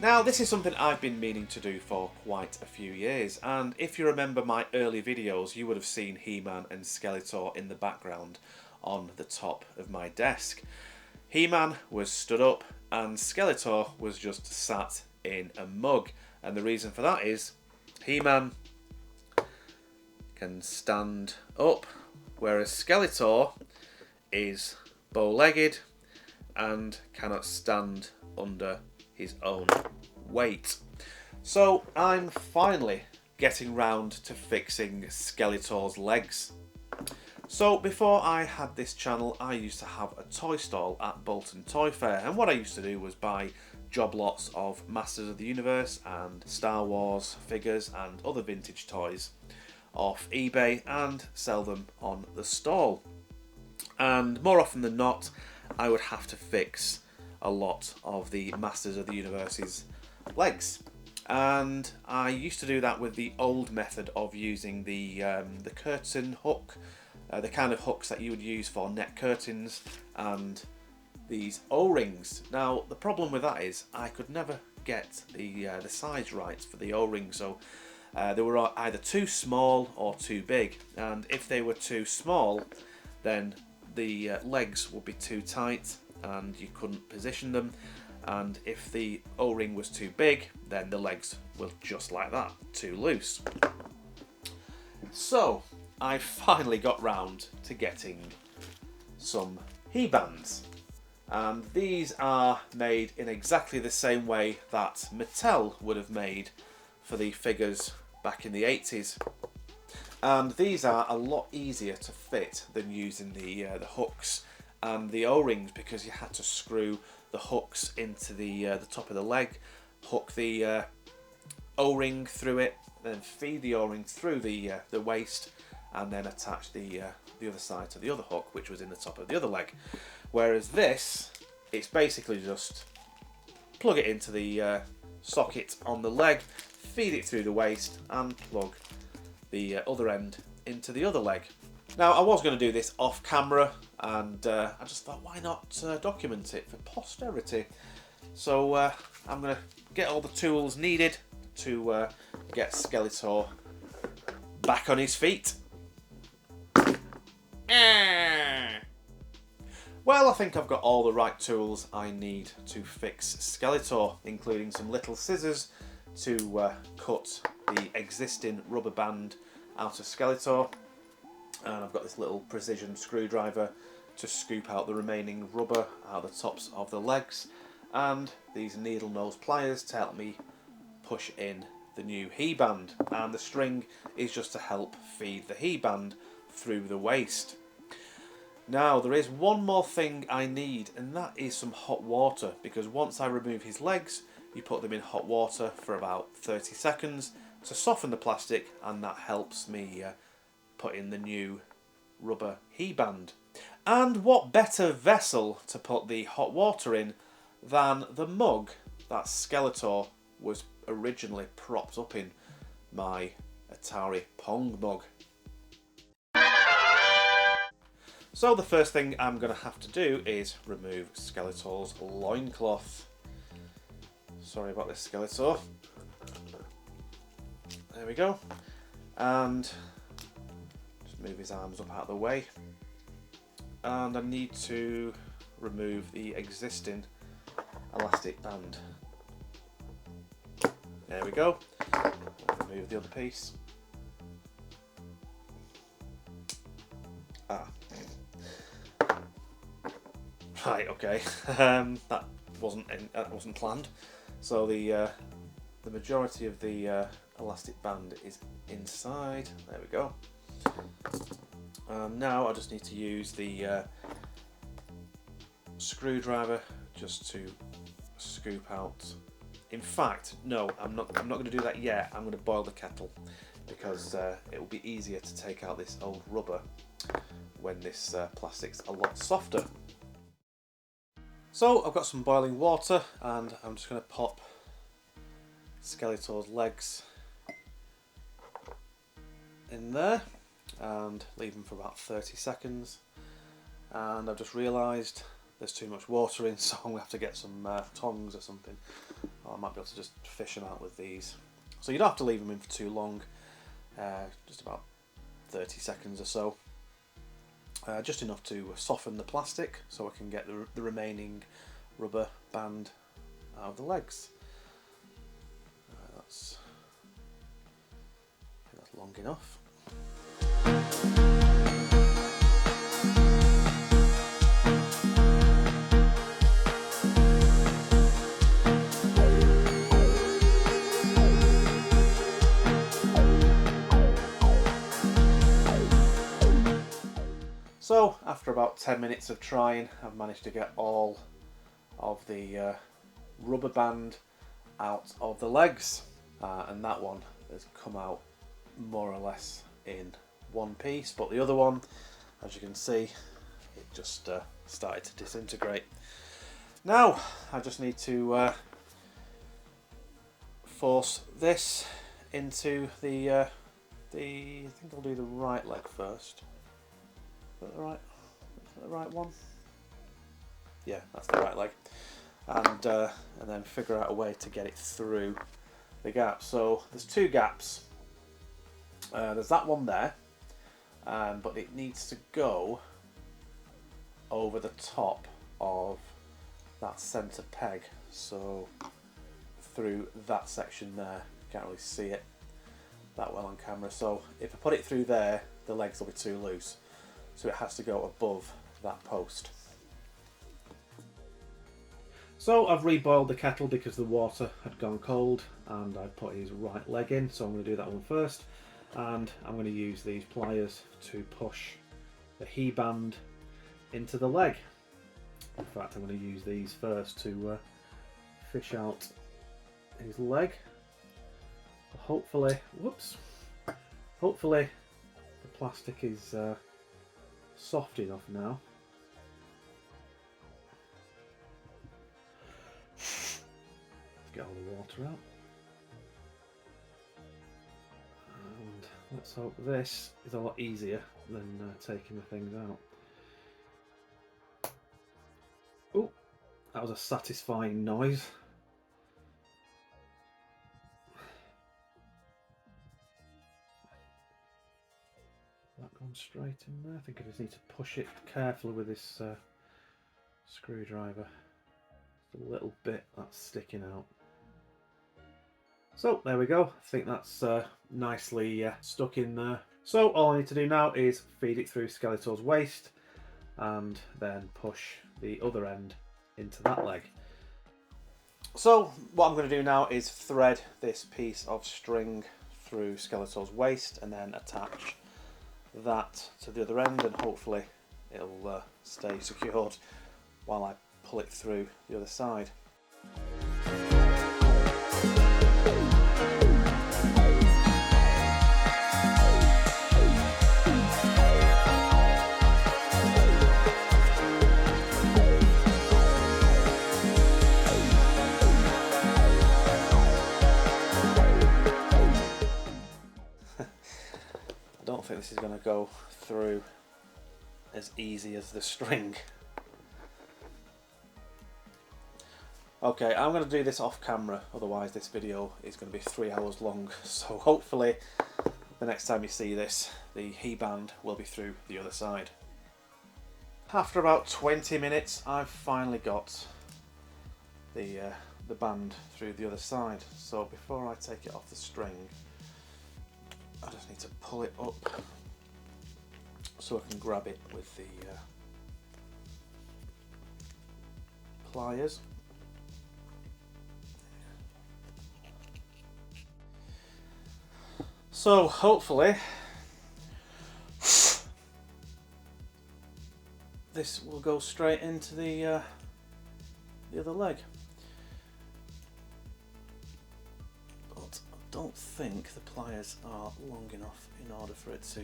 Now this is something I've been meaning to do for quite a few years, and if you remember my early videos you would have seen He-Man and Skeletor in the background on the top of my desk. He-Man was stood up and Skeletor was just sat in a mug, and the reason for that is He-Man can stand up, whereas Skeletor is bow-legged and cannot stand under his own weight. So I'm finally getting round to fixing Skeletor's legs. So before I had this channel I used to have a toy stall at Bolton Toy Fair, and what I used to do was buy job lots of Masters of the Universe and Star Wars figures and other vintage toys off eBay and sell them on the stall. And more often than not I would have to fix a lot of the Masters of the Universe's legs, and I used to do that with the old method of using the curtain hook, the kind of hooks that you would use for net curtains, and these O-rings. Now the problem with that is I could never get the size right for the O-ring, so they were either too small or too big, and if they were too small then the legs would be too tight and you couldn't position them, and if the O-ring was too big then the legs were just like that, too loose. So I finally got round to getting some He-Bands, and these are made in exactly the same way that Mattel would have made for the figures back in the 80s. And these are a lot easier to fit than using the hooks and the O-rings, because you had to screw the hooks into the top of the leg, hook the O-ring through it, then feed the O-ring through the waist, and then attach the other side to the other hook, which was in the top of the other leg. Whereas this, it's basically just plug it into the socket on the leg, feed it through the waist, and plug the other end into the other leg. Now I was going to do this off camera, and I just thought, why not document it for posterity? So I'm going to get all the tools needed to get Skeletor back on his feet. Well, I think I've got all the right tools I need to fix Skeletor, including some little scissors to cut the existing rubber band out of Skeletor, and I've got this little precision screwdriver to scoop out the remaining rubber out of the tops of the legs, and these needle nose pliers to help me push in the new He-Band, and the string is just to help feed the He-Band through the waist. Now there is one more thing I need, and that is some hot water, because once I remove his legs you put them in hot water for about 30 seconds to soften the plastic, and that helps me put in the new rubber He-Band. And what better vessel to put the hot water in than the mug that Skeletor was originally propped up in, my Atari Pong mug. So the first thing I'm going to have to do is remove Skeletor's loincloth. Sorry about this, Skeletor. There we go. And just move his arms up out of the way. And I need to remove the existing elastic band. There we go. Remove the other piece. Right, okay. That wasn't planned. So the majority of the elastic band is inside. There we go. Now I just need to use the screwdriver just to scoop out. In fact, no, I'm not going to do that yet. I'm going to boil the kettle, because it will be easier to take out this old rubber when this plastic's a lot softer. So I've got some boiling water, and I'm just going to pop Skeletor's legs in there and leave them for about 30 seconds. And I've just realised there's too much water in, so I'm going to have to get some tongs or something I might be able to just fish them out with these. So you don't have to leave them in for too long, just about 30 seconds or so. Just enough to soften the plastic so I can get the remaining rubber band out of the legs. That's long enough. So after about 10 minutes of trying, I've managed to get all of the rubber band out of the legs, and that one has come out more or less in one piece, but the other one, as you can see, it just started to disintegrate. Now I just need to force this into the I think I'll do the right leg first. Is that the right one? Yeah, that's the right leg. And then figure out a way to get it through the gap. So there's two gaps. There's that one there, but it needs to go over the top of that centre peg. So through that section there, can't really see it that well on camera. So if I put it through there, the legs will be too loose. So it has to go above that post. So I've reboiled the kettle because the water had gone cold, and I put his right leg in, so I'm going to do that one first, and I'm going to use these pliers to push the he band into the leg. In fact, I'm going to use these first to fish out his leg. Hopefully the plastic is soft enough now. Get all the water out. And let's hope this is a lot easier than taking the things out. Oh, that was a satisfying noise. That gone straight in there. I think I just need to push it carefully with this screwdriver. Just a little bit that's sticking out. So there we go. I think that's nicely stuck in there. So all I need to do now is feed it through Skeletor's waist and then push the other end into that leg. So what I'm going to do now is thread this piece of string through Skeletor's waist and then attach that to the other end, and hopefully it'll stay secured while I pull it through the other side. I don't think this is going to go through as easy as the string. Okay, I'm going to do this off camera, otherwise this video is going to be 3 hours long, so hopefully the next time you see this, the he band will be through the other side. After about 20 minutes I've finally got the band through the other side, so before I take it off the string I just need to pull it up so I can grab it with the pliers. So hopefully this will go straight into the other leg. But I don't think the pliers are long enough in order for it to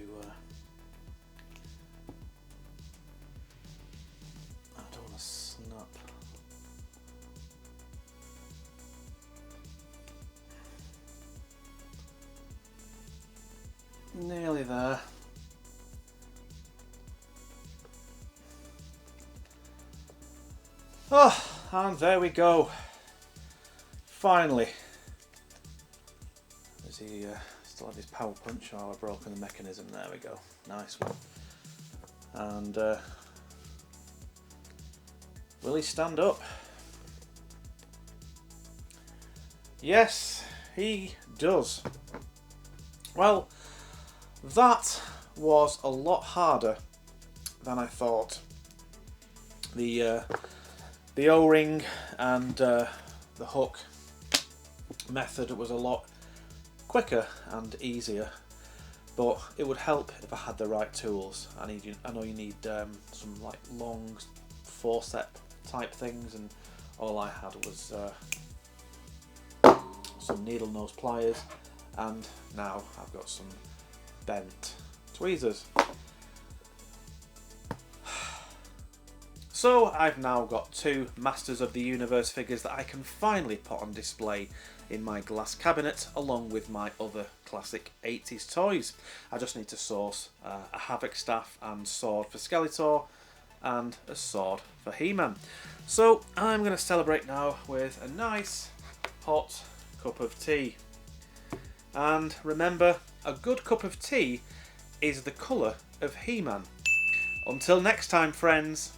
I don't want to snap. Nearly there. Oh, and there we go. finally, is he still had his power punch? Oh, I've broken the mechanism. There we go. Nice one. And will he stand up? Yes, he does. Well, that was a lot harder than I thought. The O-ring and the hook method was a lot quicker and easier, but it would help if I had the right tools. I know you need some like long forceps type things, and all I had was some needle nose pliers, and now I've got some bent tweezers. So I've now got 2 Masters of the Universe figures that I can finally put on display in my glass cabinet, along with my other classic 80s toys. I just need to source a Havoc staff and sword for Skeletor, and a sword for He-Man. So I'm going to celebrate now with a nice hot cup of tea. And remember, a good cup of tea is the colour of He-Man. Until next time, friends.